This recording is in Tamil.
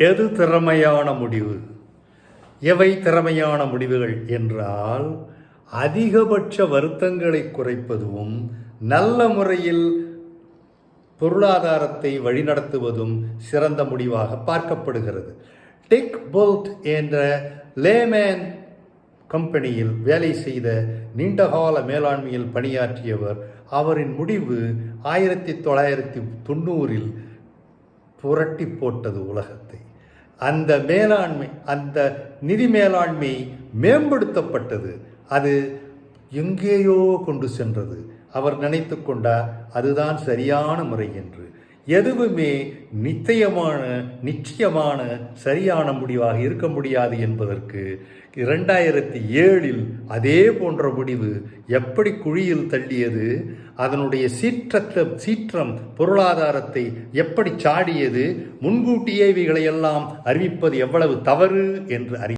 எது திறமையான முடிவு? எவை திறமையான முடிவுகள் என்றால், அதிகபட்ச வருத்தங்களை குறைப்பதும் நல்ல முறையில் பொருளாதாரத்தை வழிநடத்துவதும் சிறந்த முடிவாக பார்க்கப்படுகிறது. டிக் போல்ட் என்ற லேமேன் கம்பெனியில் வேலை செய்த நீண்டகால மேலாண்மையில் பணியாற்றியவர். அவரின் முடிவு 1990 புரட்டி போட்டது உலகத்தை. அந்த நிதி மேலாண்மை மேம்படுத்தப்பட்டது. அது எங்கேயோ கொண்டு சென்றது. அவர் நினைத்து கொண்டார் அதுதான் சரியான முறை என்று. எதுவுமே நிச்சயமான சரியான முடிவாக இருக்க முடியாது என்பதற்கு 2007 அதே போன்ற முடிவு எப்படி குழியில் தள்ளியது, அதனுடைய சீற்றம் பொருளாதாரத்தை எப்படி சாடியது, முன்கூட்டியே இவைகளையெல்லாம் அறிவிப்பது எவ்வளவு தவறு என்று